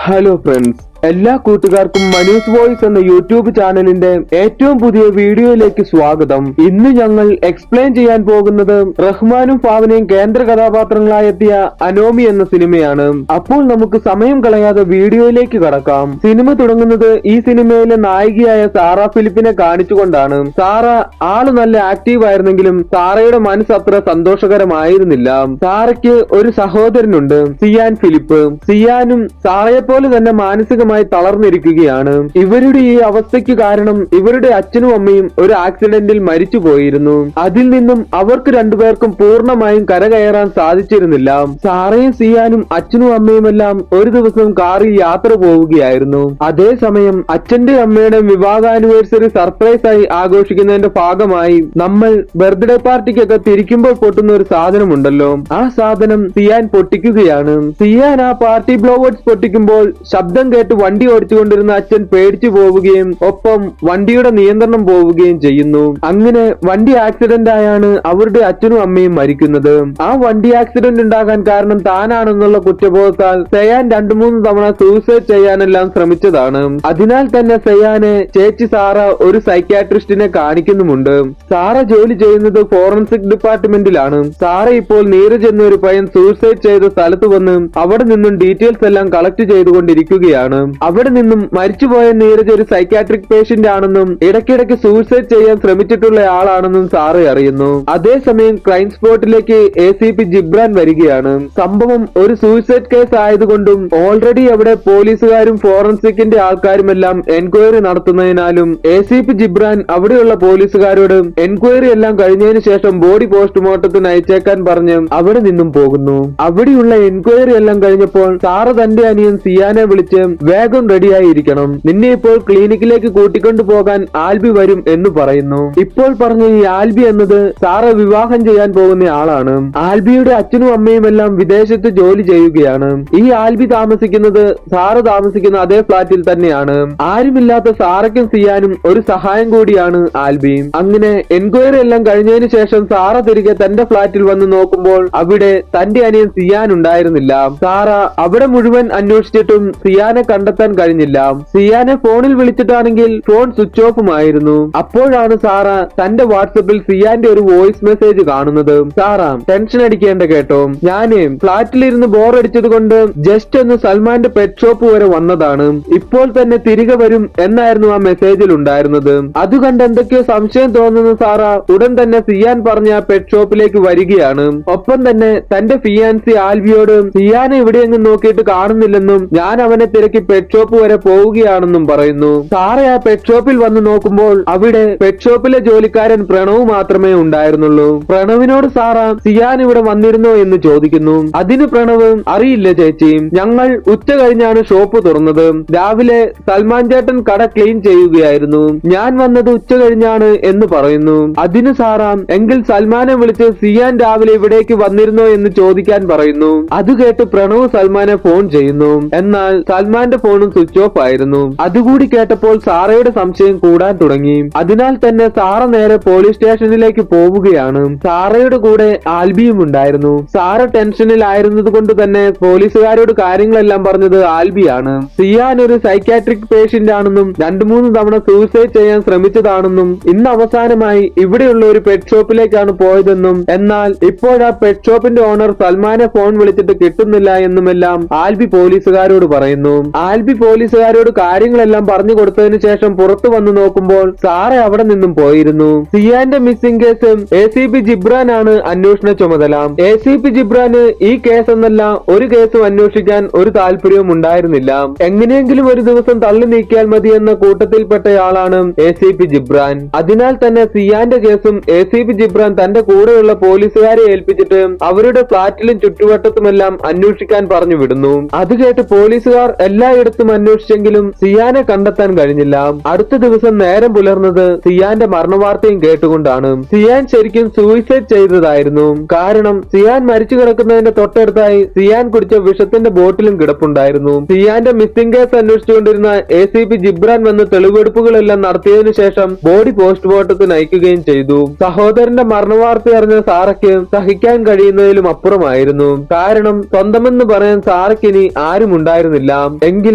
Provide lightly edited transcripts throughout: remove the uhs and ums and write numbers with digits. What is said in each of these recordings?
Hello friends, എല്ലാ കൂട്ടുകാർക്കും Manu's voice എന്ന യൂട്യൂബ് ചാനലിന്റെ ഏറ്റവും പുതിയ വീഡിയോയിലേക്ക് സ്വാഗതം. ഇന്ന് ഞങ്ങൾ എക്സ്പ്ലെയിൻ ചെയ്യാൻ പോകുന്നത് റഹ്മാനും ഭാവനയും കേന്ദ്ര കഥാപാത്രങ്ങളായി എത്തിയ അനോമി എന്ന സിനിമയാണ്. അപ്പോൾ നമുക്ക് സമയം കളയാതെ വീഡിയോയിലേക്ക് കടക്കാം. സിനിമ തുടങ്ങുന്നത് ഈ സിനിമയിലെ നായികയായ സാറ ഫിലിപ്പിനെ കാണിച്ചുകൊണ്ടാണ്. സാറ ആള് നല്ല ആക്റ്റീവ് ആയിരുന്നെങ്കിലും സാറയുടെ മനസ്സ് അത്ര സന്തോഷകരമായിരുന്നില്ല. സാറയ്ക്ക് ഒരു സഹോദരനുണ്ട്, സിയാൻ ഫിലിപ്പ്. സിയാനും സാറയെ പോലെ തന്നെ മാനസികമായി തളർന്നിരിക്കുകയാണ്. ഇവരുടെ ഈ അവസ്ഥയ്ക്ക് കാരണം ഇവരുടെ അച്ഛനും അമ്മയും ഒരു ആക്സിഡന്റിൽ മരിച്ചു പോയിരുന്നു. അതിൽ നിന്നും അവർക്ക് രണ്ടുപേർക്കും പൂർണ്ണമായും കരകയറാൻ സാധിച്ചിരുന്നില്ല. സാറയും സിയാനും അച്ഛനും അമ്മയുമെല്ലാം ഒരു ദിവസം കാറിൽ യാത്ര പോവുകയായിരുന്നു. അതേസമയം അച്ഛന്റെ അമ്മയുടെ വിവാഹ ആനിവേഴ്സറി സർപ്രൈസ് ആയി ആഘോഷിക്കുന്നതിന്റെ ഭാഗമായി നമ്മൾ ബർത്ത്ഡേ പാർട്ടിക്കൊക്കെ തിരിക്കുമ്പോൾ പൊട്ടുന്ന ഒരു സാധനമുണ്ടല്ലോ, ആ സാധനം സിയാൻ പൊട്ടിക്കുകയാണ്. സിയാൻ ആ പാർട്ടി ബ്ലോവേഴ്സ് പൊട്ടിക്കുമ്പോൾ ശബ്ദം കേട്ട് വണ്ടി ഓടിച്ചുകൊണ്ടിരുന്ന അച്ഛൻ പേടിച്ചു പോവുകയും ഒപ്പം വണ്ടിയുടെ നിയന്ത്രണം പോവുകയും ചെയ്യുന്നു. അങ്ങനെ വണ്ടി ആക്സിഡന്റ് ആയാണ് അവരുടെ അച്ഛനും അമ്മയും മരിക്കുന്നത്. ആ വണ്ടി ആക്സിഡന്റ് ഉണ്ടാകാൻ കാരണം താനാണെന്നുള്ള കുറ്റബോധത്താൽ സെയാൻ 2-3 തവണ സൂസൈഡ് ചെയ്യാനെല്ലാം ശ്രമിച്ചതാണ്. അതിനാൽ തന്നെ സെയാനെ ചേച്ചി സാറ ഒരു സൈക്യാട്രിസ്റ്റിനെ കാണിക്കുന്നുമുണ്ട്. സാറ ജോലി ചെയ്യുന്നത് ഫോറൻസിക് ഡിപ്പാർട്ട്മെന്റിലാണ്. സാറ ഇപ്പോൾ നീരജ് എന്നൊരു പയ്യൻ സൂസൈഡ് ചെയ്ത സ്ഥലത്ത് വന്ന് അവിടെ നിന്നും ഡീറ്റെയിൽസ് എല്ലാം കളക്ട് ചെയ്തുകൊണ്ടിരിക്കുകയാണ്. അവിടെ നിന്നും മരിച്ചുപോയ നീരജ് ഒരു സൈക്യാട്രിക് പേഷ്യന്റ് ആണെന്നും ഇടയ്ക്കിടയ്ക്ക് സൂസൈഡ് ചെയ്യാൻ ശ്രമിച്ചിട്ടുള്ള ആളാണെന്നും സാറ് അറിയുന്നു. അതേസമയം ക്രൈം സ്പോട്ടിലേക്ക് ACP ജിബ്രാൻ വരികയാണ്. സംഭവം ഒരു സൂസൈഡ് കേസ് ആയതുകൊണ്ടും ഓൾറെഡി അവിടെ പോലീസുകാരും ഫോറൻസിക്കിന്റെ ആൾക്കാരുമെല്ലാം എൻക്വയറി നടത്തുന്നതിനാലും ACP ജിബ്രാൻ അവിടെയുള്ള പോലീസുകാരോട് എൻക്വയറി എല്ലാം കഴിഞ്ഞതിന് ശേഷം ബോഡി പോസ്റ്റ്മോർട്ടത്തിന് അയച്ചേക്കാൻ പറഞ്ഞ് അവിടെ നിന്നും പോകുന്നു. അവിടെയുള്ള എൻക്വയറി എല്ലാം കഴിഞ്ഞപ്പോൾ സാറ് തന്റെ അനിയൻ സിയാനെ വിളിച്ച് വേഗം റെഡിയായിരിക്കണം, നിന്നെ ഇപ്പോൾ ക്ലിനിക്കിലേക്ക് കൂട്ടിക്കൊണ്ടു പോകാൻ ആൽബി വരും എന്ന് പറയുന്നു. ഇപ്പോൾ പറഞ്ഞ ഈ ആൽബി എന്നത് സാറ വിവാഹം ചെയ്യാൻ പോകുന്ന ആളാണ്. ആൽബിയുടെ അച്ഛനും അമ്മയും എല്ലാം വിദേശത്ത് ജോലി ചെയ്യുകയാണ്. ഈ ആൽബി താമസിക്കുന്നത് സാറ താമസിക്കുന്ന അതേ ഫ്ളാറ്റിൽ തന്നെയാണ്. ആരുമില്ലാത്ത സാറയ്ക്കും സിയാനും ഒരു സഹായം കൂടിയാണ് ആൽബി. അങ്ങനെ എൻക്വയറി എല്ലാം കഴിഞ്ഞതിന് ശേഷം സാറ തിരികെ തന്റെ ഫ്ളാറ്റിൽ വന്ന് നോക്കുമ്പോൾ അവിടെ തന്റെ അനിയൻ സിയാൻ ഉണ്ടായിരുന്നില്ല. സാറ അവിടെ മുഴുവൻ അന്വേഷിച്ചിട്ടും സിയാനെ കണ്ടെത്താൻ കഴിഞ്ഞില്ല. സിയാനെ ഫോണിൽ വിളിച്ചിട്ടാണെങ്കിൽ ഫോൺ സ്വിച്ച് ഓഫുമായിരുന്നു. അപ്പോഴാണ് സാറ തന്റെ വാട്സപ്പിൽ സിയാന്റെ ഒരു വോയിസ് മെസ്സേജ് കാണുന്നത്. സാറ, ടെൻഷൻ അടിക്കേണ്ട കേട്ടോ, ഞാന് ഫ്ളാറ്റിലിരുന്ന് ബോറടിച്ചത് കൊണ്ട് ജസ്റ്റ് ഒന്ന് സൽമാന്റെ പെറ്റ് ഷോപ്പ് വരെ വന്നതാണ്, ഇപ്പോൾ തന്നെ തിരികെ വരും എന്നായിരുന്നു ആ മെസ്സേജിൽ ഉണ്ടായിരുന്നത്. അത് കണ്ട് എന്തൊക്കെയോ സംശയം തോന്നുന്ന സാറ ഉടൻ തന്നെ സിയാൻ പറഞ്ഞ ആ പെറ്റ് ഷോപ്പിലേക്ക് വരികയാണ്. ഒപ്പം തന്നെ തന്റെ ഫിയാൻസി ആൽബിയോട് സിയാനെ ഇവിടെയെങ്ങും നോക്കിയിട്ട് കാണുന്നില്ലെന്നും ഞാൻ അവനെ തിരക്കി പെറ്റ് ഷോപ്പ് വരെ പോവുകയാണെന്നും പറയുന്നു. സാറ ആ പെറ്റ് ഷോപ്പിൽ വന്ന് നോക്കുമ്പോൾ അവിടെ പെറ്റ് ഷോപ്പിലെ ജോലിക്കാരൻ പ്രണവ് മാത്രമേ ഉണ്ടായിരുന്നുള്ളൂ. പ്രണവിനോട് സാറ സിയാൻ ഇവിടെ വന്നിരുന്നോ എന്ന് ചോദിക്കുന്നു. അതിന് പ്രണവ്, അറിയില്ല ചേച്ചി, ഞങ്ങൾ ഉച്ച കഴിഞ്ഞാണ് ഷോപ്പ് തുറന്നത്. രാവിലെ സൽമാൻ ചേട്ടൻ കട ക്ലീൻ ചെയ്യുകയായിരുന്നു, ഞാൻ വന്നത് ഉച്ച കഴിഞ്ഞാണ് എന്ന് പറയുന്നു. അതിന് സാറ, എങ്കിൽ സൽമാനെ വിളിച്ച് സിയാൻ രാവിലെ ഇവിടേക്ക് വന്നിരുന്നോ എന്ന് ചോദിക്കാൻ പറയുന്നു. അത് കേട്ട് പ്രണവ് സൽമാനെ ഫോൺ ചെയ്യുന്നു. എന്നാൽ സൽമാന്റെ ഫോണും സ്വിച്ച് ഓഫ് ആയിരുന്നു. അതുകൂടി കേട്ടപ്പോൾ സാറയുടെ സംശയം കൂടാൻ തുടങ്ങി. അതിനാൽ തന്നെ സാറ നേരെ പോലീസ് സ്റ്റേഷനിലേക്ക് പോവുകയാണ്. സാറയുടെ കൂടെ ആൽബിയും ഉണ്ടായിരുന്നു. സാറ ടെൻഷനിലായിരുന്നത് കൊണ്ട് തന്നെ പോലീസുകാരോട് കാര്യങ്ങളെല്ലാം പറഞ്ഞത് ആൽബിയാണ്. സിയാൻ ഒരു സൈക്യാട്രിക് പേഷ്യന്റ് ആണെന്നും 2-3 തവണ സൂസൈഡ് ചെയ്യാൻ ശ്രമിച്ചതാണെന്നും ഇന്ന് അവസാനമായി ഇവിടെയുള്ള ഒരു പെറ്റ് ഷോപ്പിലേക്കാണ് പോയതെന്നും എന്നാൽ ഇപ്പോഴാ പെറ്റ് ഷോപ്പിന്റെ ഓണർ സൽമാനെ ഫോൺ വിളിച്ചിട്ട് കിട്ടുന്നില്ല എന്നുമെല്ലാം ആൽബി പോലീസുകാരോട് പറയുന്നു. ആൽബി പോലീസുകാരോട് കാര്യങ്ങളെല്ലാം പറഞ്ഞു കൊടുത്തതിനു ശേഷം പുറത്തു വന്നു നോക്കുമ്പോൾ സാറ അവിടെ നിന്നും പോയിരുന്നു. സിയാന്റെ മിസ്സിംഗ് കേസ് ACP ജിബ്രാൻ ആണ് അന്വേഷണ ചുമതല. ACP ജിബ്രാന് ഈ കേസ് എന്നല്ല ഒരു കേസും അന്വേഷിക്കാൻ ഒരു താല്പര്യവും ഉണ്ടായിരുന്നില്ല. എങ്ങനെയെങ്കിലും ഒരു ദിവസം തള്ളി നീക്കിയാൽ മതി എന്ന കൂട്ടത്തിൽപ്പെട്ടയാളാണ് ACP ജിബ്രാൻ. അതിനാൽ തന്നെ സിയാന്റെ കേസും ACP ജിബ്രാൻ തന്റെ കൂടെയുള്ള പോലീസുകാരെ ഏൽപ്പിച്ചിട്ട് അവരുടെ ഫ്ളാറ്റിലും ചുറ്റുവട്ടത്തുമെല്ലാം അന്വേഷിക്കാൻ പറഞ്ഞു വിടുന്നു. അത് കേട്ട് പോലീസുകാർ എല്ലായിടത്തും അന്വേഷിച്ചെങ്കിലും സിയാനെ കണ്ടെത്താൻ കഴിഞ്ഞില്ല. അടുത്ത ദിവസം നേരം പുലർന്നത് സിയാന്റെ മരണവാർത്തയും കേട്ടുകൊണ്ടാണ്. സിയാൻ ശരിക്കും സൂയിസൈഡ് ചെയ്തതായിരുന്നു. കാരണം സിയാൻ മരിച്ചു കിടക്കുന്നതിന്റെ തൊട്ടടുത്തായി സിയാൻ കുടിച്ച വിഷത്തിന്റെ ബോട്ടിലും കിടപ്പുണ്ടായിരുന്നു. സിയാന്റെ മിസ്സിംഗ് കേസ് അന്വേഷിച്ചുകൊണ്ടിരുന്ന ACP ജിബ്രാൻ വന്ന് തെളിവെടുപ്പുകളെല്ലാം നടത്തിയതിനു ശേഷം ബോഡി പോസ്റ്റ്മോർട്ടത്തിന് അയക്കുകയും ചെയ്തു. സഹോദരന്റെ മരണവാർത്ത അറിഞ്ഞ സാറയ്ക്ക് സഹിക്കാൻ കഴിയുന്നതിലും അപ്പുറമായിരുന്നു. കാരണം സ്വന്തമെന്ന് പറയാൻ സാറയ്ക്ക് ഇനി ആരും ഉണ്ടായിരുന്നില്ല. എങ്കിലും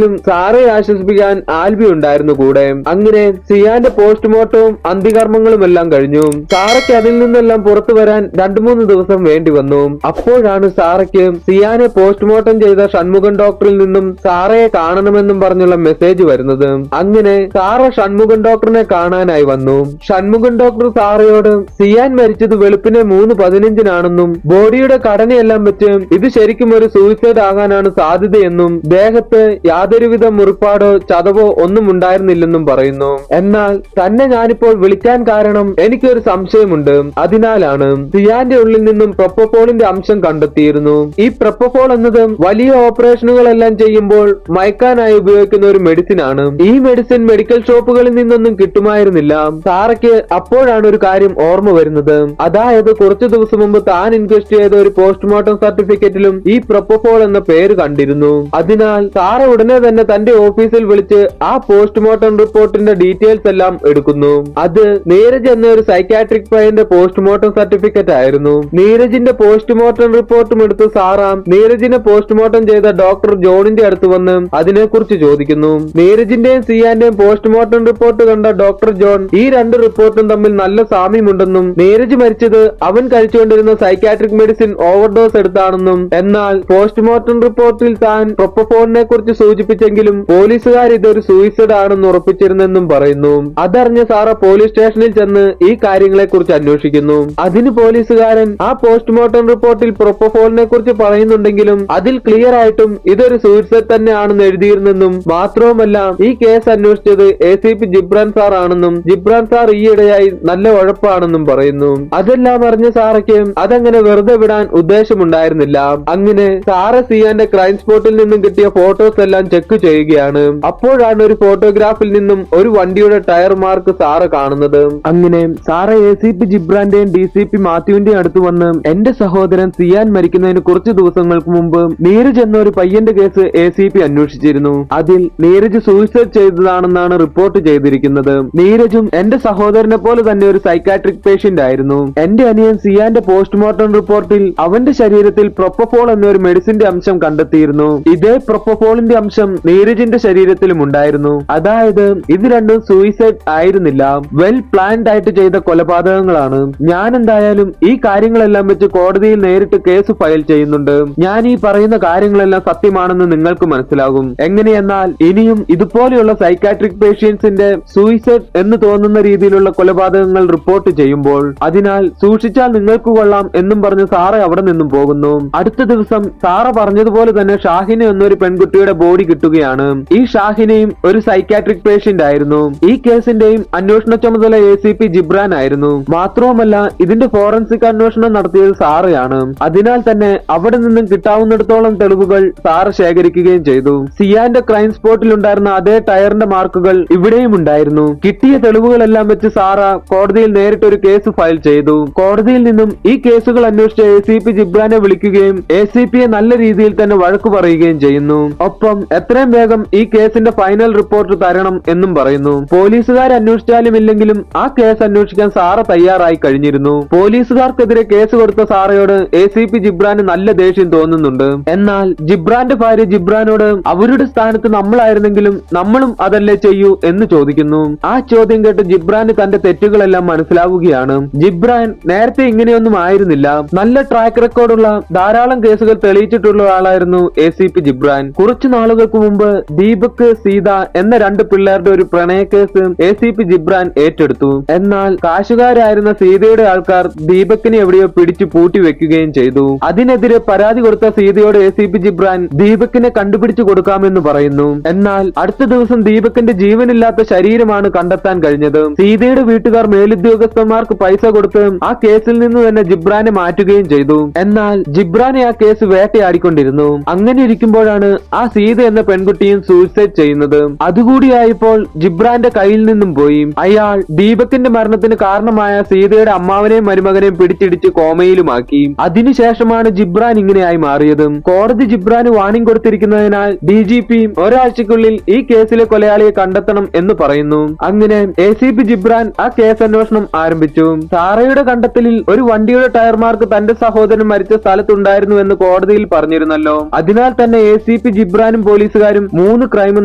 ആണെങ്കിലും സാറയെ ആശ്വസിപ്പിക്കാൻ ആൽബി ഉണ്ടായിരുന്നു കൂടെ. അങ്ങനെ സിയാന്റെ പോസ്റ്റ്മോർട്ടവും അന്ത്യകർമ്മങ്ങളും എല്ലാം കഴിഞ്ഞു. സാറയ്ക്ക് അതിൽ നിന്നെല്ലാം പുറത്തു വരാൻ 2-3 ദിവസം വേണ്ടി വന്നു. അപ്പോഴാണ് സാറയ്ക്ക് സിയാനെ പോസ്റ്റ്മോർട്ടം ചെയ്ത ഷൺമുഖൻ ഡോക്ടറിൽ നിന്നും സാറയെ കാണണമെന്നും പറഞ്ഞുള്ള മെസ്സേജ് വരുന്നത്. അങ്ങനെ സാറ ഷൺമുഖൻ ഡോക്ടറിനെ കാണാനായി വന്നു. ഷൺമുഖൻ ഡോക്ടർ സാറയോട് സിയാൻ മരിച്ചത് വെളുപ്പിനെ 3:15 ബോഡിയുടെ ഘടനയെല്ലാം വെച്ച് ഇത് ശരിക്കും ഒരു സൂയിസൈഡ് ആകാനാണ് സാധ്യതയെന്നും ദേഹത്ത് യാതൊരുവിധ മുറിപ്പാടോ ചതവോ ഒന്നും ഉണ്ടായിരുന്നില്ലെന്നും പറയുന്നു. എന്നാൽ തന്നെ ഞാനിപ്പോൾ വിളിക്കാൻ കാരണം എനിക്കൊരു സംശയമുണ്ട്. അതിനാലാണ് സിയാന്റെ ഉള്ളിൽ നിന്നും പ്രൊപ്പഫോളിന്റെ അംശം കണ്ടെത്തിയിരുന്നു. ഈ പ്രൊപ്പഫോൾ എന്നത് വലിയ ഓപ്പറേഷനുകളെല്ലാം ചെയ്യുമ്പോൾ മയക്കാനായി ഉപയോഗിക്കുന്ന ഒരു മെഡിസിൻ ആണ്. ഈ മെഡിസിൻ മെഡിക്കൽ ഷോപ്പുകളിൽ നിന്നൊന്നും കിട്ടുമായിരുന്നില്ല. സാറയ്ക്ക് അപ്പോഴാണ് ഒരു കാര്യം ഓർമ്മ വരുന്നത്. അതായത് കുറച്ചു ദിവസം മുമ്പ് താൻ ഇൻവെസ്റ്റ് ചെയ്ത ഒരു പോസ്റ്റ്മോർട്ടം സർട്ടിഫിക്കറ്റിലും ഈ പ്രൊപ്പഫോൾ എന്ന പേര് കണ്ടിരുന്നു. അതിനാൽ സാറ ഉടനെ തന്നെ തന്റെ ഓഫീസിൽ വിളിച്ച് ആ പോസ്റ്റ്മോർട്ടം റിപ്പോർട്ടിന്റെ ഡീറ്റെയിൽസ് എല്ലാം എടുക്കുന്നു. അത് നീരജ് എന്ന ഒരു സൈക്കാട്രിക് പയ്യന്റെ പോസ്റ്റ്മോർട്ടം സർട്ടിഫിക്കറ്റ് ആയിരുന്നു. നീരജിന്റെ പോസ്റ്റ്മോർട്ടം റിപ്പോർട്ടും എടുത്ത് സാറ നീരജിനെ പോസ്റ്റ്മോർട്ടം ചെയ്ത ഡോക്ടർ ജോണിന്റെ അടുത്ത് വന്ന് അതിനെക്കുറിച്ച് ചോദിക്കുന്നു. നീരജിന്റെയും സിയാന്റെയും പോസ്റ്റ്മോർട്ടം റിപ്പോർട്ട് കണ്ട ഡോക്ടർ ജോൺ ഈ 2 റിപ്പോർട്ടും തമ്മിൽ നല്ല സാമ്യമുണ്ടെന്നും നീരജ് മരിച്ചത് അവൻ കഴിച്ചുകൊണ്ടിരുന്ന സൈക്കാട്രിക് മെഡിസിൻ ഓവർഡോസ് എടുത്താണെന്നും എന്നാൽ പോസ്റ്റ്മോർട്ടം റിപ്പോർട്ടിൽ താൻ പ്രൊപ്പഫോളിനെ കുറിച്ച് സൂചിപ്പിച്ചെങ്കിലും പോലീസുകാർ ഇതൊരു സൂയിസൈഡ് ആണെന്ന് ഉറപ്പിച്ചിരുന്നെന്നും പറയുന്നു. അതറിഞ്ഞ സാറ പോലീസ് സ്റ്റേഷനിൽ ചെന്ന് ഈ കാര്യങ്ങളെ കുറിച്ച് അന്വേഷിക്കുന്നു. അതിന് പോലീസുകാരൻ ആ പോസ്റ്റ്മോർട്ടം റിപ്പോർട്ടിൽ പ്രൊപ്പഫോളിനെ കുറിച്ച് പറയുന്നുണ്ടെങ്കിലും അതിൽ ക്ലിയർ ആയിട്ടും ഇതൊരു സൂയിസൈഡ് തന്നെയാണെന്ന് എഴുതിയിരുന്നെന്നും മാത്രവുമല്ല ഈ കേസ് അന്വേഷിച്ചത് ACP ജിബ്രാൻ സാർ ആണെന്നും ജിബ്രാൻ സാർ ഈയിടെയായി നല്ല ഉഴപ്പാണെന്നും പറയുന്നു. അതെല്ലാം അറിഞ്ഞ സാറയ്ക്ക് അതങ്ങനെ വെറുതെ വിടാൻ ഉദ്ദേശമുണ്ടായിരുന്നില്ല. അങ്ങനെ സാറ സിയാന്റെ ക്രൈം സ്പോട്ടിൽ നിന്നും കിട്ടിയ ഫോട്ടോസ് എല്ലാം ചെക്ക് ചെയ്യുകയാണ്. അപ്പോഴാണ് ഒരു ഫോട്ടോഗ്രാഫിൽ നിന്നും ഒരു വണ്ടിയുടെ ടയർ മാർക്ക് സാറ കാണുന്നത്. അങ്ങനെ സാറ ACP ജിബ്രാന്റെയും DCP മാത്യുവിന്റെയും അടുത്ത് വന്ന് എന്റെ സഹോദരൻ സിയാൻ മരിക്കുന്നതിന് കുറച്ചു ദിവസങ്ങൾക്ക് മുമ്പ് നീരജ് എന്ന ഒരു പയ്യന്റെ കേസ് ACP അന്വേഷിച്ചിരുന്നു. അതിൽ നീരജ് സൂയിസൈഡ് ചെയ്തതാണെന്നാണ് റിപ്പോർട്ട് ചെയ്തിരിക്കുന്നത്. നീരജും എന്റെ സഹോദരനെ പോലെ തന്നെ ഒരു സൈക്കാട്രിക് പേഷ്യന്റ് ആയിരുന്നു. എന്റെ അനിയൻ സിയാന്റെ പോസ്റ്റ്മോർട്ടം റിപ്പോർട്ടിൽ അവന്റെ ശരീരത്തിൽ പ്രൊപ്പഫോൾ എന്ന ഒരു മെഡിസിന്റെ അംശം കണ്ടെത്തിയിരുന്നു. ഇതേ പ്രൊപ്പഫോളിന്റെ അംശം നീരജിന്റെ ശരീരത്തിലും ഉണ്ടായിരുന്നു. അതായത് ഇത് രണ്ടും സൂയിസൈഡ് ആയിരുന്നില്ല, വെൽ പ്ലാൻഡ് ആയിട്ട് ചെയ്ത കൊലപാതകങ്ങളാണ്. ഞാൻ എന്തായാലും ഈ കാര്യങ്ങളെല്ലാം വെച്ച് കോടതിയിൽ നേരിട്ട് കേസ് ഫയൽ ചെയ്യുന്നുണ്ട്. ഞാൻ ഈ പറയുന്ന കാര്യങ്ങളെല്ലാം സത്യമാണെന്ന് നിങ്ങൾക്ക് മനസ്സിലാകും. എങ്ങനെയെന്നാൽ ഇനിയും ഇതുപോലെയുള്ള സൈക്കാട്രിക് പേഷ്യൻസിന്റെ സൂയിസൈഡ് എന്ന് തോന്നുന്ന രീതിയിലുള്ള കൊലപാതകങ്ങൾ റിപ്പോർട്ട് ചെയ്യുമ്പോൾ അതിനാൽ സൂക്ഷിച്ചാൽ നിങ്ങൾക്ക് കൊള്ളാം എന്നും പറഞ്ഞ് സാറ അവിടെ നിന്നും പോകുന്നു. അടുത്ത ദിവസം സാറ പറഞ്ഞതുപോലെ തന്നെ ഷാഹിന എന്നൊരു പെൺകുട്ടിയുടെ ബോഡി കിട്ടുകയാണ്. ഈ ഷാഹിനയും ഒരു സൈക്കാട്രിക് പേഷ്യന്റ് ആയിരുന്നു. ഈ കേസിന്റെയും അന്വേഷണ ചുമതല ACP ജിബ്രാൻ ആയിരുന്നു. മാത്രവുമല്ല ഇതിന്റെ ഫോറൻസിക് അന്വേഷണം നടത്തിയത് സാറയാണ്. അതിനാൽ തന്നെ അവിടെ നിന്നും കിട്ടാവുന്നിടത്തോളം തെളിവുകൾ സാറ ശേഖരിക്കുകയും ചെയ്തു. സിയാന്റെ ക്രൈം സ്പോട്ടിൽ ഉണ്ടായിരുന്ന അതേ ടയറിന്റെ മാർക്കുകൾ ഇവിടെയും ഉണ്ടായിരുന്നു. കിട്ടിയ തെളിവുകളെല്ലാം വെച്ച് സാറ കോടതിയിൽ നേരിട്ട് ഒരു കേസ് ഫയൽ ചെയ്തു. കോടതിയിൽ നിന്നും ഈ കേസുകൾ അന്വേഷിച്ച ACP ജിബ്രാനെ വിളിക്കുകയും ACPയെ നല്ല രീതിയിൽ തന്നെ വഴക്കു പറയുകയും ചെയ്യുന്നു. ഒപ്പം എത്രയും വേഗം ഈ കേസിന്റെ ഫൈനൽ റിപ്പോർട്ട് തരണം എന്നും പറയുന്നു. പോലീസുകാർ അന്വേഷിച്ചാലും ഇല്ലെങ്കിലും ആ കേസ് അന്വേഷിക്കാൻ സാറ തയ്യാറായി കഴിഞ്ഞിരുന്നു. പോലീസുകാർക്കെതിരെ കേസ് കൊടുത്ത സാറയോട് ACP ജിബ്രാന് നല്ല ദേഷ്യം തോന്നുന്നുണ്ട്. എന്നാൽ ജിബ്രാന്റെ ഭാര്യ ജിബ്രാനോട് അവരുടെ സ്ഥാനത്ത് നമ്മളായിരുന്നെങ്കിലും നമ്മളും അതല്ലേ ചെയ്യൂ എന്ന് ചോദിക്കുന്നു. ആ ചോദ്യം കേട്ട് ജിബ്രാന് തന്റെ തെറ്റുകളെല്ലാം മനസ്സിലാവുകയാണ്. ജിബ്രാൻ നേരത്തെ ഇങ്ങനെയൊന്നും ആയിരുന്നില്ല. നല്ല ട്രാക്ക് റെക്കോർഡുള്ള ധാരാളം കേസുകൾ തെളിയിച്ചിട്ടുള്ള ആളായിരുന്നു ACP ജിബ്രാൻ. കുറച്ചു നാളുകൾക്ക് മുമ്പ് ദീപക് സീത എന്ന 2 പിള്ളേരുടെ ഒരു പ്രണയ കേസ് ACP ജിബ്രാൻ ഏറ്റെടുത്തു. എന്നാൽ കാശുകാരായിരുന്ന സീതയുടെ ആൾക്കാർ ദീപകിനെ എവിടെയോ പിടിച്ചു പൂട്ടി വെക്കുകയും ചെയ്തു. അതിനെതിരെ പരാതി കൊടുത്ത സീതയോട് ACP ജിബ്രാൻ ദീപകിനെ കണ്ടുപിടിച്ചു കൊടുക്കാമെന്ന് പറയുന്നു. എന്നാൽ അടുത്ത ദിവസം ദീപകിന്റെ ജീവനില്ലാത്ത ശരീരമാണ് കണ്ടെത്താൻ കഴിഞ്ഞത്. സീതയുടെ വീട്ടുകാർ മേലുദ്യോഗസ്ഥന്മാർക്ക് പൈസ കൊടുത്ത് ആ കേസിൽ നിന്ന് തന്നെ ജിബ്രാനെ മാറ്റുകയും ചെയ്തു. എന്നാൽ ജിബ്രാനെ ആ കേസ് വേട്ടയാടിക്കൊണ്ടിരുന്നു. അങ്ങനെ ഇരിക്കുമ്പോഴാണ് ആ സീത എന്ന പെൺകുട്ടിയും സൂയിസൈഡ് ചെയ്യുന്നത്. അതുകൂടിയായപ്പോൾ ജിബ്രാന്റെ കയ്യിൽ നിന്നും പോയി. അയാൾ ദീപകിന്റെ മരണത്തിന് കാരണമായ സീതയുടെ അമ്മാവനെയും മരുമകനെയും പിടിച്ചിടിച്ച് കോമയിലുമാക്കി. അതിനുശേഷമാണ് ജിബ്രാൻ ഇങ്ങനെയായി മാറിയത്. കോടതി ജിബ്രാന് വാണിംഗ് കൊടുത്തിരിക്കുന്നതിനാൽ DGP ഒരാഴ്ചക്കുള്ളിൽ ഈ കേസിലെ കൊലയാളിയെ കണ്ടെത്തണം എന്ന് പറയുന്നു. അങ്ങനെ ACP ജിബ്രാൻ ആ കേസ് അന്വേഷണം ആരംഭിച്ചു. സാറയുടെ കണ്ടെത്തലിൽ ഒരു വണ്ടിയുടെ ടയർ മാർക്ക് തന്റെ സഹോദരൻ മരിച്ച സ്ഥലത്തുണ്ടായിരുന്നു എന്ന് കോടതിയിൽ പറഞ്ഞിരുന്നല്ലോ. അതിനാൽ തന്നെ ACP ജിബ്രാനും പോലീസുകാരും 3 ക്രൈമും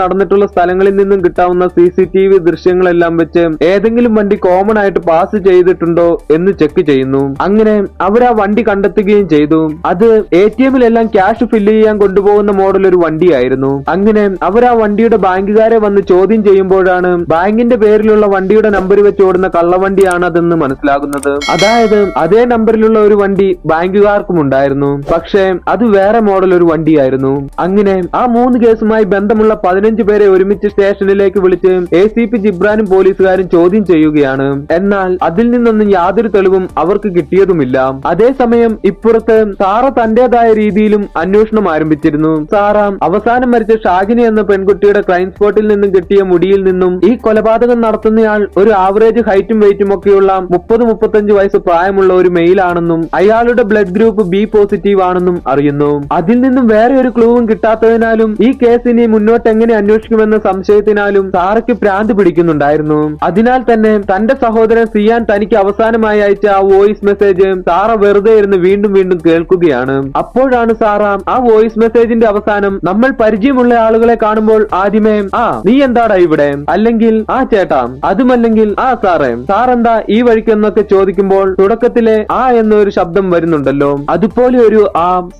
നടന്നിട്ടുള്ള സ്ഥലങ്ങളിൽ നിന്നും കിട്ടാവുന്ന CCTV ദൃശ്യങ്ങളെല്ലാം വെച്ച് ഏതെങ്കിലും വണ്ടി കോമൺ ആയിട്ട് പാസ് ചെയ്തിട്ടുണ്ടോ എന്ന് ചെക്ക് ചെയ്യുന്നു. അങ്ങനെ അവർ ആ വണ്ടി കണ്ടെത്തുകയും ചെയ്തു. അത് ATMിലെല്ലാം ക്യാഷ് ഫില്ല് ചെയ്യാൻ കൊണ്ടുപോകുന്ന മോഡൽ ഒരു വണ്ടിയായിരുന്നു. അങ്ങനെ അവർ ആ വണ്ടിയുടെ ബാങ്കുകാരെ വന്ന് ചോദ്യം ചെയ്യുമ്പോഴാണ് ബാങ്കിന്റെ പേരിലുള്ള വണ്ടിയുടെ നമ്പർ വെച്ച് ഓടുന്ന കള്ളവണ്ടിയാണ് അതെന്ന് മനസ്സിലാകുന്നത്. അതായത് അതേ നമ്പറിലുള്ള ഒരു വണ്ടി ബാങ്കുകാർക്കും ഉണ്ടായിരുന്നു, പക്ഷേ അത് വേറെ മോഡൽ ഒരു വണ്ടിയായിരുന്നു. അങ്ങനെ ആ 3 കേസുമായി ബന്ധമുള്ള 15 പേരെ ഒരുമിച്ച് സ്റ്റേഷനിലേക്ക് വിളിച്ച് ACP ജിബ്രാനും പോലീസുകാരും ചോദ്യം ചെയ്യുകയാണ്. എന്നാൽ അതിൽ നിന്നൊന്നും യാതൊരു തെളിവും അവർക്ക് കിട്ടിയതുമില്ല. അതേസമയം ഇപ്പുറത്ത് സാറ തന്റേതായ രീതിയിലും അന്വേഷണം ആരംഭിച്ചിരുന്നു. സാറ അവസാനം മരിച്ച ഷാഹിനി എന്ന പെൺകുട്ടിയുടെ ക്രൈം സ്പോട്ടിൽ നിന്നും കിട്ടിയ മുടിയിൽ നിന്നും ഈ കൊലപാതകം നടത്തുന്നയാൾ ഒരു ആവറേജ് ഹൈറ്റും വെയിറ്റും ഒക്കെയുള്ള 30-35 വയസ്സ് പ്രായമുള്ള ഒരു മെയിലാണെന്നും അയാളുടെ ബ്ലഡ് ഗ്രൂപ്പ് B പോസിറ്റീവ് ആണെന്നും അറിയുന്നു. അതിൽ നിന്നും വേറെ ഒരു ക്ലൂവും കിട്ടാത്തതിനാലും ഈ കേസ് ഇനി മുന്നോട്ട് എങ്ങനെ അന്വേഷിക്കുമെന്ന സംശയത്തിനാലും സാറയ്ക്ക് ഭ്രാന്ത് പിടിക്കുന്നുണ്ടായിരുന്നു. അതിനാൽ തന്നെ തന്റെ സഹോദരൻ സിയാൻ തനിക്ക് അവസാനമായി അയച്ച ആ വോയിസ് മെസ്സേജ് സാറ വെറുതെ ഇരുന്ന് വീണ്ടും വീണ്ടും കേൾക്കുകയാണ്. അപ്പോഴാണ് സാറ ആ വോയിസ് മെസ്സേജിന്റെ അവസാനം നമ്മൾ പരിചയമുള്ള ആളുകളെ കാണുമ്പോൾ ആദ്യമേ നീ എന്താടാ ഇവിടെ, അല്ലെങ്കിൽ ചേട്ടാ, അതുമല്ലെങ്കിൽ സാറെന്താ ഈ വഴിക്കെന്നൊക്കെ ചോദിക്കുമ്പോൾ തുടക്കത്തിലെ എന്നൊരു ശബ്ദം വരുന്നുണ്ടല്ലോ, അതുപോലെ ഒരു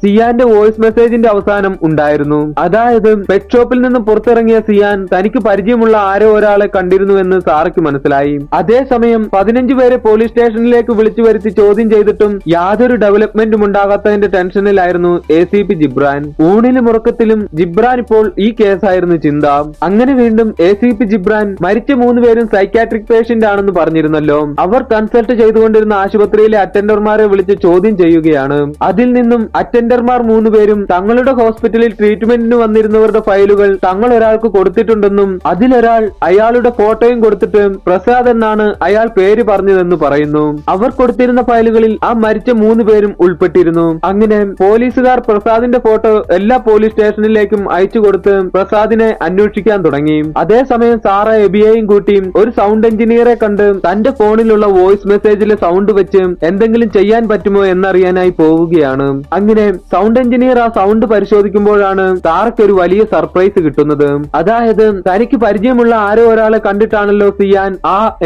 സിയാന്റെ വോയിസ് മെസ്സേജിന്റെ അവസാനം ഉണ്ടായിരുന്നു. അതായത് പെറ്റ് ഷോപ്പിൽ നിന്ന് പുറത്തിറങ്ങിയ സിയാൻ തനിക്ക് പരിചയമുള്ള ആരോ ഒരാളെ കണ്ടിരുന്നു എന്ന് സാറയ്ക്ക് മനസ്സിലായി. അതേസമയം 15 പേരെ പോലീസ് സ്റ്റേഷനിലേക്ക് വിളിച്ചു വരുത്തി ചോദ്യം ചെയ്തിട്ടും യാതൊരു ഡെവലപ്മെന്റും ഉണ്ടാകാത്തതിന്റെ ടെൻഷനിലായിരുന്നു ACP ജിബ്രാൻ. ഊണിലും ഉറക്കത്തിലും ജിബ്രാൻ ഇപ്പോൾ ഈ കേസായിരുന്നു ചിന്ത. അങ്ങനെ വീണ്ടും ACP ജിബ്രാൻ മരിച്ച 3 പേരും സൈക്കാട്രിക് പേഷ്യന്റ് ആണെന്ന് പറഞ്ഞിരുന്നല്ലോ. അവർ കൺസൾട്ട് ചെയ്തുകൊണ്ടിരുന്ന ആശുപത്രിയിലെ അറ്റൻഡർമാരെ വിളിച്ച് ചോദ്യം ചെയ്യുകയാണ്. അതിൽ നിന്നും അറ്റൻഡർമാർ 3 പേരും തങ്ങളുടെ ഹോസ്പിറ്റലിൽ ട്രീറ്റ്മെന്റിന് വന്നിരുന്നവരുടെ ഫയലുകൾ തങ്ങൾ ഒരാൾക്ക് കൊടുത്തിട്ടുണ്ടെന്നും അതിലൊരാൾ അയാളുടെ ഫോട്ടോയും കൊടുത്തിട്ട് പ്രസാദ് എന്നാണ് അയാൾ പേര് പറഞ്ഞതെന്ന് പറയുന്നു. അവർ കൊടുത്തിരുന്ന ഫയലുകളിൽ ആ മരിച്ച 3 പേരും ഉൾപ്പെട്ടിരുന്നു. അങ്ങനെ പോലീസുകാർ പ്രസാദിന്റെ ഫോട്ടോ എല്ലാ പോലീസ് സ്റ്റേഷനിലേക്കും അയച്ചു കൊടുത്ത് പ്രസാദിനെ അന്വേഷിക്കാൻ തുടങ്ങി. അതേസമയം സാറ എബിയെയും കൂട്ടി ഒരു സൗണ്ട് എഞ്ചിനീയറെ കണ്ട് തന്റെ ഫോണിലുള്ള വോയിസ് മെസ്സേജിലെ സൗണ്ട് വെച്ച് എന്തെങ്കിലും ചെയ്യാൻ പറ്റുമോ എന്നറിയാനായി പോവുകയാണ്. അങ്ങനെ സൗണ്ട് എഞ്ചിനീയർ ആ സൗണ്ട് പരിശോധിക്കുമ്പോഴാണ് സാറയ്ക്ക് ഒരു വലിയ സർപ്രൈസ് കിട്ടുന്നത്. അതായത് തനിക്ക് പരിചയമുള്ള ആരോ ഒരാളെ കണ്ടിട്ടാണല്ലോ സിയാൻ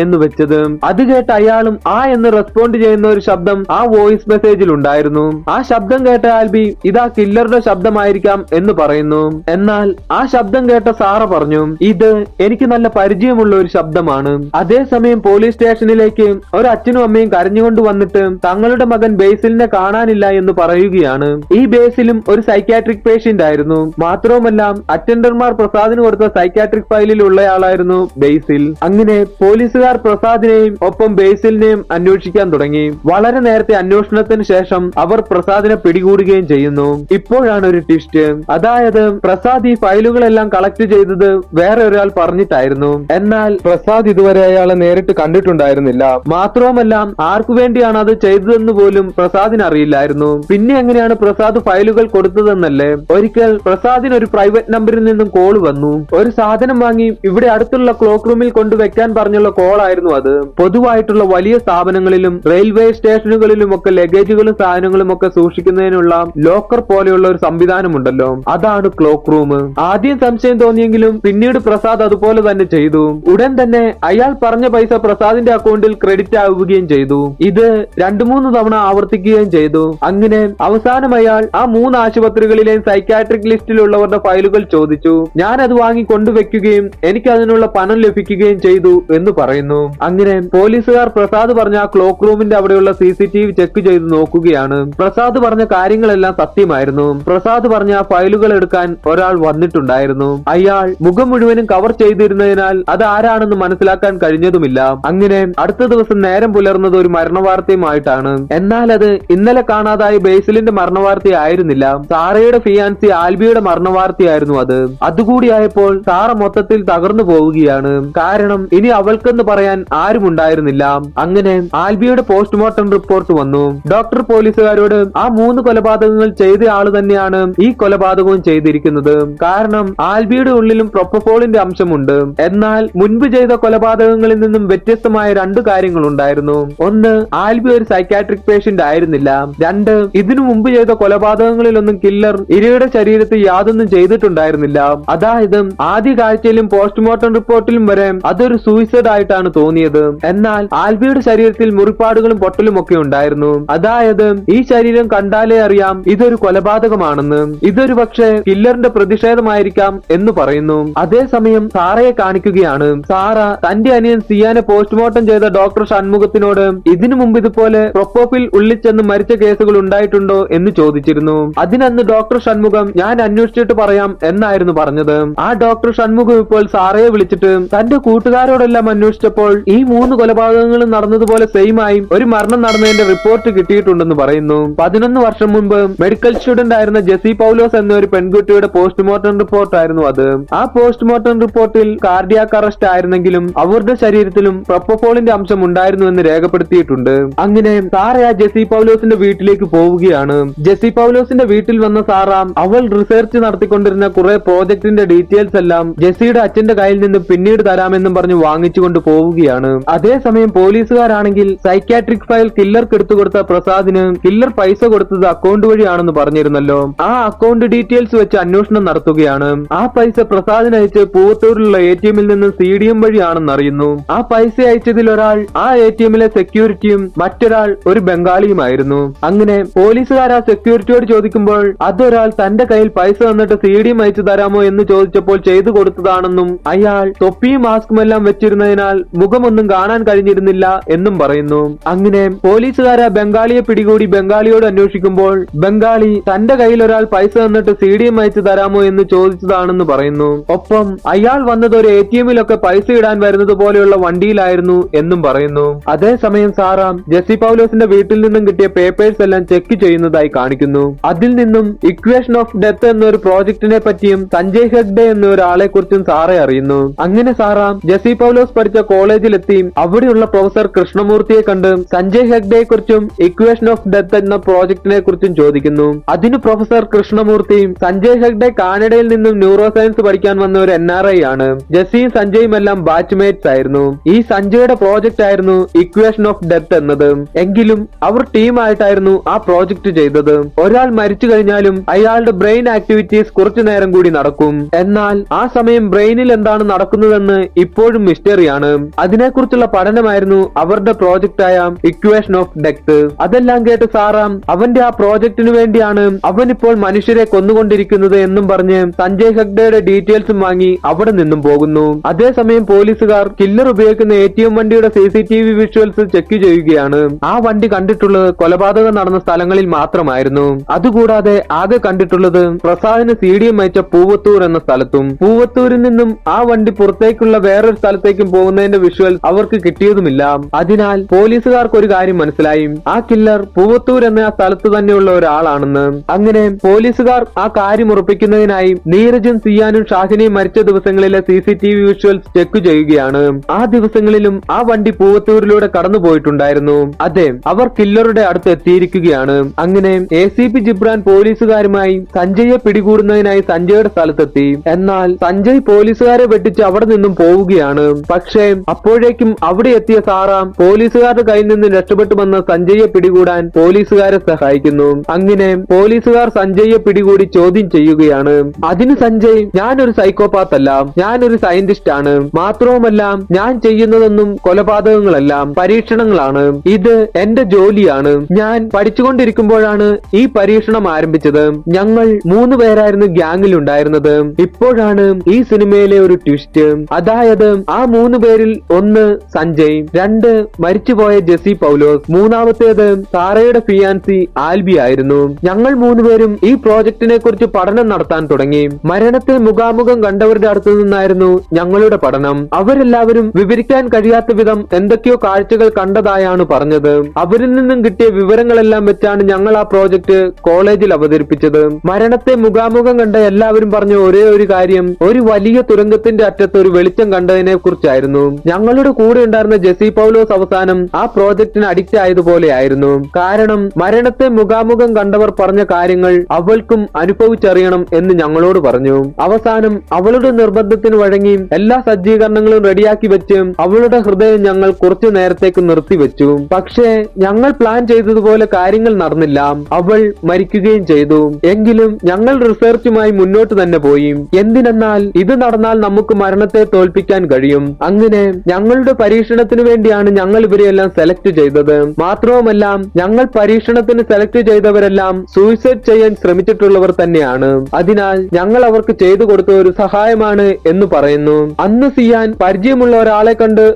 എന്ന് വെച്ചത്. അത് കേട്ട് അയാളും എന്ന് റെസ്പോണ്ട് ചെയ്യുന്ന ഒരു ശബ്ദം ആ വോയിസ് മെസ്സേജിൽ ഉണ്ടായിരുന്നു. ആ ശബ്ദം കേട്ട ആൽബി ഇതാ കില്ലറുടെ ശബ്ദമായിരിക്കാം എന്ന് പറയുന്നു. എന്നാൽ ആ ശബ്ദം കേട്ട സാറ പറഞ്ഞു, ഇത് എനിക്ക് നല്ല പരിചയമുള്ള ഒരു ശബ്ദമാണ്. അതേസമയം പോലീസ് സ്റ്റേഷനിലേക്ക് ഒരു അച്ഛനും അമ്മയും കരഞ്ഞുകൊണ്ട് വന്നിട്ട് തങ്ങളുടെ മകൻ ബേസിലിനെ കാണാനില്ല എന്ന് പറയുകയാണ്. ഈ ബേസിലും ഒരു സൈക്കാട്രിക് പേഷ്യന്റ് ആയിരുന്നു. മാത്രവുമല്ല അറ്റൻഡർമാർ പ്രസാദിന് കൊടുത്ത സൈക്കാട്രിക് ഫയലിൽ ഉള്ളയാളായിരുന്നു ബേസിൽ. അങ്ങനെ പോലീസുകാർ പ്രസാദിനെയും ഒപ്പം ബേസിലിനെയും അന്വേഷിക്കാൻ തുടങ്ങി. വളരെ നേരത്തെ അന്വേഷണത്തിന് ശേഷം അവർ പ്രസാദിനെ പിടികൂടുകയും ചെയ്യുന്നു. ഇപ്പോഴാണ് ഒരു ട്വിസ്റ്റ്. അതായത് പ്രസാദ് ഈ ഫയലുകളെല്ലാം കളക്ട് ചെയ്തത് വേറെ ഒരാൾ പറഞ്ഞിട്ടായിരുന്നു. എന്നാൽ പ്രസാദ് ഇതുവരെ അയാളെ നേരിട്ട് കണ്ടിട്ടുണ്ടായിരുന്നില്ല. മാത്രവുമല്ല ആർക്കു വേണ്ടിയാണ് അത് ചെയ്തതെന്ന് പോലും പ്രസാദിന് അറിയില്ലായിരുന്നു. പിന്നെ എങ്ങനെയാണ് പ്രസാദ് ഫയലുകൾ കൊടുത്തതെന്നല്ലേ. ഒരിക്കൽ പ്രസാദിന് ഒരു പ്രൈവറ്റ് നമ്പറിൽ നിന്നും കോൾ വന്നു. ഒരു സാധനം വാങ്ങി ഇവിടെ അടുത്തുള്ള ക്ലോക്ക് റൂമിൽ കൊണ്ടുവെക്കാൻ പറഞ്ഞുള്ള കോൾ ആയിരുന്നു അത്. പൊതുവായിട്ടുള്ള വലിയ സ്ഥാപനങ്ങളിലും റെയിൽവേ സ്റ്റേഷനുകളിലും ഒക്കെ ലഗേജുകളും സാധനങ്ങളും ഒക്കെ സൂക്ഷിക്കുന്നതിനുള്ള ലോക്കർ പോലെയുള്ള ഒരു സംവിധാനമുണ്ടല്ലോ, അതാണ് ക്ലോക്ക് റൂം. ആദ്യം സംശയം തോന്നിയെങ്കിലും പിന്നീട് പ്രസാദ് അതുപോലെ തന്നെ ചെയ്തു. ഉടൻ തന്നെ അയാൾ പറഞ്ഞ പൈസ പ്രസാദിന്റെ അക്കൗണ്ടിൽ ക്രെഡിറ്റ് ആവുകയും ചെയ്തു. ഇത് 2-3 തവണ ആവർത്തിക്കുകയും ചെയ്തു. അങ്ങനെ അവസാനം അയാൾ ആ 3 ആശുപത്രികളിലെയും സൈക്കാട്രിക് ലിസ്റ്റിലുള്ളവരുടെ ഫയലുകൾ ചോദിച്ചു. ഞാൻ അത് വാങ്ങി കൊണ്ടുവെക്കുകയും എനിക്ക് അതിനുള്ള പണം ലഭിക്കുകയും ചെയ്തു എന്ന് പറയുന്നു. അങ്ങനെ പോലീസുകാർ പ്രസാദ് പറഞ്ഞ ആ ക്ലോക്ക് റൂമിന്റെ അവിടെയുള്ള CCTV ചെക്ക് ചെയ്ത് നോക്കുകയാണ്. പ്രസാദ് പറഞ്ഞ കാര്യങ്ങളെല്ലാം സത്യമായിരുന്നു. പ്രസാദ് പറഞ്ഞ ആ ഫയലുകൾ എടുക്കാൻ ഒരാൾ വന്നിട്ടുണ്ടായിരുന്നു. അയാൾ മുഖം മുഴുവനും കവർ ചെയ്തിരുന്നതിനാൽ അത് ആരാണെന്ന് മനസ്സിലാക്കാൻ കഴിഞ്ഞതുമില്ല. അങ്ങനെ അടുത്ത ദിവസം നേരം പുലർന്നത് ഒരു മരണവാർത്തയുമായിട്ടാണ്. എന്നാൽ അത് ഇന്നലെ കാണാതായ ബേസിലിന്റെ മരണവാർത്തയായിരുന്നില്ല, സാറയുടെ ഫിയാൻസി ആൽബിയുടെ മരണവാർത്തയായിരുന്നു അത്. അതുകൂടിയായപ്പോൾ സാറ മൊത്തത്തിൽ തകർന്നു പോവുകയാണ്. കാരണം ഇനി അവൾക്കെന്ന് പറയാൻ ആരുമുണ്ടായിരുന്നില്ല. അങ്ങനെ ആൽബിയുടെ പോസ്റ്റ്മോർട്ടം റിപ്പോർട്ട് വന്നു. ഡോക്ടർ പോലീസുകാരോട് ആ 3 കൊലപാതകങ്ങൾ ചെയ്ത ആള് തന്നെയാണ് ഈ കൊലപാതകവും ചെയ്തിരിക്കുന്നത്. കാരണം ആൽബിയുടെ ഉള്ളിലും പ്രൊപ്പഫോളിന്റെ അംശമുണ്ട്. എന്നാൽ മുൻപ് ചെയ്ത കൊലപാതകങ്ങളിൽ നിന്നും വ്യത്യസ്തമായ 2 കാര്യങ്ങളുണ്ടായിരുന്നു. ഒന്ന്, ആൽബി ഒരു സൈക്കാട്രിക് പേഷ്യന്റ് ആയിരുന്നില്ല. 2, ഇതിനു മുമ്പ് ചെയ്ത കൊലപാതകങ്ങളിലൊന്നും കില്ലർ ഇരയുടെ ശരീരത്തിൽ യാതൊന്നും ചെയ്തിട്ടുണ്ടായിരുന്നില്ല. അതായത് ആദ്യ കാഴ്ചയിലും പോസ്റ്റ്മോർട്ടം റിപ്പോർട്ടിലും വരെ അതൊരു സൂയിസൈഡ് ആയിട്ടാണ് തോന്നിയത്. എന്നാൽ ആൽബിയുടെ ശരീരത്തിൽ മുറിപ്പാടുകളും പൊട്ടലും ഒക്കെ ഉണ്ടായിരുന്നു. അതായത് ഈ ശരീരം കണ്ടാലേ അറിയാം ഇതൊരു കൊലപാതകമാണെന്ന്. ഇതൊരു പക്ഷേ കില്ലറിന്റെ പ്രതിഷേധമായിരിക്കാം എന്ന് പറയുന്നു. അതേസമയം സാറയെ കാണിക്കുകയാണ്. സാറ തന്റെ അനിയൻ സിയാനെ പോസ്റ്റ്മോർട്ടം ചെയ്ത ഡോക്ടർ ഷൺമുഖത്തിനോട് ഇതിനു മുമ്പ് ഇതുപോലെ പ്രൊപ്പോപ്പിൽ ഉള്ളിച്ചെന്ന് മരിച്ച കേസുകൾ ഉണ്ടായിട്ടുണ്ടോ എന്ന് ചോദിച്ചിരുന്നു. അതിനന്ന് ഡോക്ടർ ഷൺമുഖം ഞാൻ അന്വേഷിച്ചിട്ട് പറയാം എന്നായിരുന്നു പറഞ്ഞത്. ആ ഡോക്ടർ ഷൺമുഖം ഇപ്പോൾ സാറയെ വിളിച്ചിട്ട് തന്റെ കൂട്ടുകാരോടെല്ലാം അന്വേഷിച്ചപ്പോൾ ഈ 3 കൊലപാതകങ്ങളും നടന്നതുപോലെ സെയിം ആയി ഒരു മരണം നടന്നതിന്റെ റിപ്പോർട്ട് കിട്ടിയിട്ടുണ്ടെന്ന് പറയുന്നു. 11 വർഷം മുൻപ് മെഡിക്കൽ സ്റ്റുഡന്റ് ആയിരുന്ന ജെസി പൗലോസ് എന്ന ഒരു പെൺകുട്ടിയുടെ പോസ്റ്റ്മോർട്ടം റിപ്പോർട്ട് ആയിരുന്നു അത്. ആ പോസ്റ്റ്മോർട്ടം റിപ്പോർട്ടിൽ കാർഡിയാക് അറസ്റ്റ് ആയിരുന്നെങ്കിലും അവരുടെ ശരീരത്തിലും പ്രൊപ്പഫോളിന്റെ അംശം ഉണ്ടായിരുന്നു എന്ന് രേഖപ്പെടുത്തിയിട്ടുണ്ട്. അങ്ങനെ സാറ ആ ജെസി പൗലോസിന്റെ വീട്ടിലേക്ക് പോവുകയാണ്. ജെസി പൗലോസിന്റെ വീട്ടിൽ വന്ന സാറ അവൾ റിസർച്ച് നടത്തിക്കൊണ്ടിരുന്ന കുറെ പ്രോജക്ടിന്റെ ഡീറ്റെയിൽസ് എല്ലാം ജെസിയുടെ അച്ഛന്റെ കയ്യിൽ നിന്ന് പിന്നീട് തരാമെന്നും പറഞ്ഞ് വാങ്ങിച്ചുകൊണ്ട് പോവുകയാണ്. അതേസമയം പോലീസുകാരാണെങ്കിൽ സൈക്യാട്രിക് ഫയൽ കില്ലർക്ക് എടുത്തു കൊടുത്ത പ്രസാദിന് കില്ലർ പൈസ കൊടുത്തത് അക്കൗണ്ട് വഴിയാണെന്ന് പറഞ്ഞിരുന്നല്ലോ. ആ അക്കൗണ്ട് ഡീറ്റെയിൽസ് വെച്ച് അന്വേഷണം നടത്തുകയാണ്. ആ പൈസ പ്രസാദിന് അയച്ച് പൂവത്തൂരിലുള്ള ATM-ൽ നിന്ന് CDM വഴിയാണെന്ന് അറിയുന്നു. ആ പൈസ അയച്ചതിൽ ഒരാൾ ആ ATM-ലെ സെക്യൂരിറ്റിയും മറ്റൊരാൾ ഒരു ബംഗാളിയുമായിരുന്നു. അങ്ങനെ പോലീസുകാർ ആ സെക്യൂരിറ്റിയോട് ചോദിക്കുമ്പോൾ അതൊരാൾ തന്റെ കയ്യിൽ പൈസ തന്നിട്ട് CDM അയച്ചു തരാമോ എന്ന് ചോദിച്ചപ്പോൾ ചെയ്തു കൊടുത്തതാണെന്നും അയാൾ തൊപ്പിയും മാസ്കും എല്ലാം വെച്ചിരുന്നതിനാൽ മുഖമൊന്നും കാണാൻ കഴിഞ്ഞിരുന്നില്ല എന്നും പറയുന്നു. അങ്ങനെ പോലീസുകാർ ആ ബംഗാളിയെ പിടികൂടി ബംഗാളിയോട് അന്വേഷിക്കുമ്പോൾ ബംഗാളി തന്റെ കയ്യിൽ ഒരാൾ പൈസ തന്നിട്ട് CDM അയച്ചു തരാമോ എന്ന് ചോദിച്ചതാണെന്ന് പറയുന്നു. ഒപ്പം അയാൾ വന്നത് ഒരു ATM-ലൊക്കെ പൈസ ഇടാൻ വരുന്നത് പോലെയുള്ള വണ്ടിയിലായിരുന്നു എന്നും പറയുന്നു. അതേസമയം സാറ ജെസി പൗലോസിന്റെ വീട്ടിൽ നിന്നും കിട്ടിയ പേപ്പേഴ്സ് എല്ലാം ചെക്ക് ചെയ്യുന്നതായി കാണിക്കുന്നു. അതിൽ നിന്നും ഇക്വേഷൻ ഓഫ് ഡെത്ത് എന്നൊരു പ്രോജക്റ്റിനെ പറ്റിയും സഞ്ജയ് ഹെഗ്ഡെ എന്ന ഒരാളെ കുറിച്ചും സാറ അറിയുന്നു. അങ്ങനെ സാറ ജെസി പൗലോസ് പഠിച്ച കോളേജിലെത്തി അവിടെയുള്ള പ്രൊഫസർ കൃഷ്ണമൂർത്തിയെ കണ്ട് സഞ്ജയ് ഹെഗ്ഡെയെ കുറിച്ചും ഇക്വേഷൻ ഓഫ് ഡെത്ത് എന്ന പ്രോജക്റ്റിനെ കുറിച്ചും ചോദിക്കുന്നു. അതിന് പ്രൊഫസർ കൃഷ്ണമൂർത്തി സഞ്ജയ് ഹെഗ്ഡെ കാനഡയിൽ നിന്നും ന്യൂറോ സയൻസ് പഠിക്കാൻ വന്ന ഒരു NRI ആണ്. ജെസിയും സഞ്ജയും എല്ലാം ബാച്ച്മേറ്റ്സ് ആയിരുന്നു. ഈ സഞ്ജയുടെ പ്രോജക്റ്റ് ആയിരുന്നു ഇക്വേഷൻ ഓഫ് ഡെത്ത് എന്നത്. എങ്കിലും അവർ ടീമായിട്ടായിരുന്നു ആ പ്രോജക്റ്റ് ചെയ്തത്. ഒരാൾ മരിച്ചു കഴിഞ്ഞാലും അയാളുടെ ബ്രെയിൻ ആക്ടിവിറ്റീസ് കുറച്ചു നേരം കൂടി നടക്കും. എന്നാൽ ആ സമയം ബ്രെയിനിൽ എന്താണ് നടക്കുന്നതെന്ന് ഇപ്പോഴും മിസ്റ്ററിയാണ്. അതിനെക്കുറിച്ചുള്ള പഠനമായിരുന്നു അവരുടെ പ്രോജക്റ്റായ ഇക്വേഷൻ ഓഫ് ഡെത്ത്. അതെല്ലാം കേട്ട് സാറാം അവന്റെ ആ പ്രോജക്റ്റിന് വേണ്ടിയാണ് അവൻ ഇപ്പോൾ മനുഷ്യരെ കൊന്നുകൊണ്ടിരിക്കുന്നത് എന്നും പറഞ്ഞ് സഞ്ജയ് ഹെഗ്ഡെയുടെ ഡീറ്റെയിൽസും വാങ്ങി അവിടെ നിന്നും പോകുന്നു. അതേസമയം പോലീസുകാർ കില്ലർ ഉപയോഗിക്കുന്ന ATM വണ്ടിയുടെ CCTV വിഷ്വൽസ് ചെക്ക് ചെയ്യുകയാണ്. ആ വണ്ടി കണ്ടിട്ടുള്ളത് കൊലപാതകം നടന്ന സ്ഥലങ്ങളിൽ മാത്രമായിരുന്നു. അതുകൂടാതെ ആകെ കണ്ടിട്ടുള്ളത് പ്രസാദിന് CDM അയച്ച പൂവത്തൂർ എന്ന സ്ഥലത്തും പൂവത്തൂരിൽ നിന്നും ആ വണ്ടി പുറത്തേക്കുള്ള വേറൊരു സ്ഥലത്തേക്കും പോകുന്നതിന്റെ വിഷ്വൽ അവർക്ക് കിട്ടിയതുമില്ല. അതിനാൽ പോലീസുകാർക്ക് ഒരു കാര്യം മനസ്സിലായി, ആ കില്ലർ പൂവത്തൂർ എന്ന ആ സ്ഥലത്ത് തന്നെയുള്ള ഒരാളാണെന്ന്. അങ്ങനെ പോലീസുകാർ ആ കാര്യം ഉറപ്പിക്കുന്നതിനായി നീരജും സിയാനും ഷാഹിനിയും മരിച്ച ദിവസങ്ങളിലെ CCTV വിഷ്വൽസ് ചെക്ക് ചെയ്യുകയാണ്. ആ ദിവസങ്ങളിലും ആ വണ്ടി പൂവത്തൂരിലൂടെ കടന്നു പോയിട്ടുണ്ടായിരുന്നു. അതെ, അവർ കില്ലറുടെ അടുത്ത് എത്തിയിരിക്കുകയാണ്. അങ്ങനെ ACP ജിബ്രാൻ പോലീസുകാരുമായി സഞ്ജയെ പിടികൂടുന്നതിനായി സഞ്ജയുടെ സ്ഥലത്തെത്തി. എന്നാൽ സഞ്ജയ് പോലീസുകാരെ വെട്ടിച്ച് അവിടെ നിന്നും പോവുകയാണ്. പക്ഷേ അപ്പോഴേക്കും അവിടെ എത്തിയ സാറ പോലീസുകാരുടെ കയ്യിൽ നിന്ന് രക്ഷപ്പെട്ടു വന്ന സഞ്ജയെ പിടികൂടാൻ പോലീസുകാരെ സഹായിക്കുന്നു. അങ്ങനെ പോലീസുകാർ സഞ്ജയെ പിടികൂടി ചോദ്യം ചെയ്യുകയാണ്. അതിന് സഞ്ജയ് ഞാനൊരു സൈക്കോപാത്ത് അല്ല, ഞാനൊരു സയന്റിസ്റ്റ് ആണ്. മാത്രവുമല്ല ഞാൻ ചെയ്യുന്നതൊന്നും കൊലപാതകങ്ങളല്ല, പരീക്ഷണങ്ങളാണ്. ഇത് എന്റെ ജോലിയാണ്. ഞാൻ പഠിച്ചുകൊണ്ടിരിക്കുമ്പോഴാണ് ഈ പരീക്ഷണം ആരംഭിച്ചത്. ഞങ്ങൾ 3 പേരായിരുന്നു ഗ്യാങ്ങിൽ ഉണ്ടായിരുന്നത്. ഇപ്പോഴാണ് ഈ സിനിമയിലെ ഒരു ട്വിസ്റ്റ്. അതായത് ആ 3 പേരിൽ ഒന്ന് സഞ്ജയ്, 2 മരിച്ചുപോയ ജെസി പൗലോസ്, മൂന്നാമത്തേത് സാറയുടെ ഫിയാൻസി ആൽബി ആയിരുന്നു. ഞങ്ങൾ 3 പേരും ഈ പ്രോജക്റ്റിനെ കുറിച്ച് പഠനം നടത്താൻ തുടങ്ങി. മരണത്തെ മുഖാമുഖം കണ്ടവരുടെ അടുത്തു നിന്നായിരുന്നു ഞങ്ങളുടെ പഠനം. അവരെല്ലാവരും വിവരിക്കാൻ കഴിയാത്ത വിധം എന്തൊക്കെയോ കാഴ്ചകൾ കണ്ടതായാണ് പറഞ്ഞത്. അവരിൽ നിന്നും കിട്ടിയ വിവരങ്ങളെല്ലാം വെച്ചാണ് ഞങ്ങൾ ആ പ്രോജക്റ്റ് കോളേജിൽ അവതരിപ്പിച്ചത്. മരണത്തെ മുഖാമുഖം കണ്ട എല്ലാവരും പറഞ്ഞ ഒരേ ഒരു കാര്യം ഒരു വലിയ തുരങ്കത്തിന്റെ അറ്റത്ത് ഒരു വെളിച്ചം കണ്ടതിനെ കുറിച്ചായിരുന്നു. ഞങ്ങളുടെ കൂടെ ഉണ്ടായിരുന്ന ജെസി പൗലോസ് അവസാനം ആ പ്രോജക്റ്റിന് അഡിക്റ്റ് ആയതുപോലെയായിരുന്നു. കാരണം മരണത്തെ മുഖാമുഖം കണ്ടവർ പറഞ്ഞ കാര്യങ്ങൾ അവൾക്കും അനുഭവിച്ചറിയണം എന്ന് ഞങ്ങളോട് പറഞ്ഞു. അവസാനം അവളുടെ നിർബന്ധത്തിന് വഴങ്ങി എല്ലാ സജ്ജീകരണങ്ങളും റെഡിയാക്കി വെച്ച് അവളുടെ ഹൃദയം ഞങ്ങൾ കുറച്ചു നേരത്തേക്ക് നിർത്തിവെച്ചു. പക്ഷേ ഞങ്ങൾ പ്ലാൻ ചെയ്തതുപോലെ കാര്യങ്ങൾ നടന്നില്ല. അവൾ മരിക്കുകയും ചെയ്തു. എങ്കിലും ഞങ്ങൾ റിസർച്ച് റിസർച്ചുമായി മുന്നോട്ട് തന്നെ പോയി. എന്തിനെന്നാൽ ഇത് നടന്നാൽ നമുക്ക് മരണത്തെ തോൽപ്പിക്കാൻ കഴിയും. അങ്ങനെ ഞങ്ങളുടെ പരീക്ഷണത്തിന് വേണ്ടിയാണ് ഞങ്ങൾ ഇവരെയെല്ലാം സെലക്ട് ചെയ്തത്. മാത്രവുമല്ല ഞങ്ങൾ പരീക്ഷണത്തിന് സെലക്ട് ചെയ്തവരെല്ലാം സൂയിസൈഡ് ചെയ്യാൻ ശ്രമിച്ചിട്ടുള്ളവർ തന്നെയാണ്. അതിനാൽ ഞങ്ങൾ അവർക്ക് ചെയ്തു കൊടുത്ത ഒരു സഹായമാണ് എന്ന് പറയുന്നു. അന്ന് സിയാൻ പരിചയമുള്ള ഒരാളെ കണ്ട്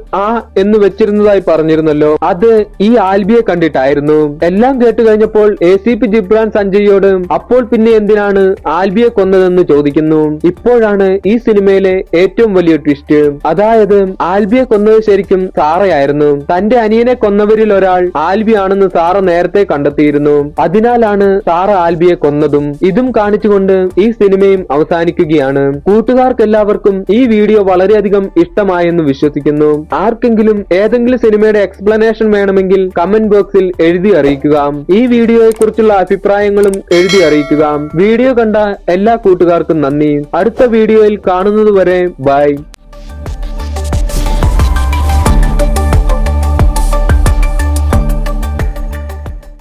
എന്ന് വെച്ചിരുന്നതായി പറഞ്ഞിരുന്നല്ലോ, അത് ഈ ആൽബിയെ കണ്ടിട്ടായിരുന്നു. എല്ലാം കേട്ട് കഴിഞ്ഞപ്പോൾ ACP ജിബ്രാൻ സഞ്ജയോട് അപ്പോൾ പിന്നെ എന്തിനാണ് ആൽബിയെ കൊന്നതെന്ന് ചോദിക്കുന്നു. ഇപ്പോഴാണ് ഈ സിനിമയിലെ ഏറ്റവും വലിയ ട്വിസ്റ്റ്. അതായത് ആൽബിയെ കൊന്നത് ശരിക്കും സാറയായിരുന്നു. തന്റെ അനിയനെ കൊന്നവരിൽ ഒരാൾ ആൽബി ആണെന്ന് സാറ നേരത്തെ കണ്ടെത്തിയിരുന്നു. അതിനാലാണ് സാറ ആൽബിയെ കൊന്നതും. ഇതും കാണിച്ചുകൊണ്ട് ഈ സിനിമയും അവസാനിക്കുകയാണ്. കൂട്ടുകാർക്ക് എല്ലാവർക്കും ഈ വീഡിയോ വളരെയധികം ഇഷ്ടമായെന്ന് വിശ്വസിക്കുന്നു. ആർക്കെങ്കിലും ഏതെങ്കിലും സിനിമയുടെ എക്സ്പ്ലനേഷൻ വേണമെങ്കിൽ കമന്റ് ബോക്സിൽ എഴുതി അറിയിക്കുക. ഈ വീഡിയോയെ കുറിച്ചുള്ള അഭിപ്രായങ്ങളും എഴുതി അറിയിക്കുക. വീഡിയോ കണ്ട എല്ലാ കൂട്ടുകാർക്കും നന്ദി. അടുത്ത വീഡിയോയിൽ കാണുന്നതുവരെ ബൈ.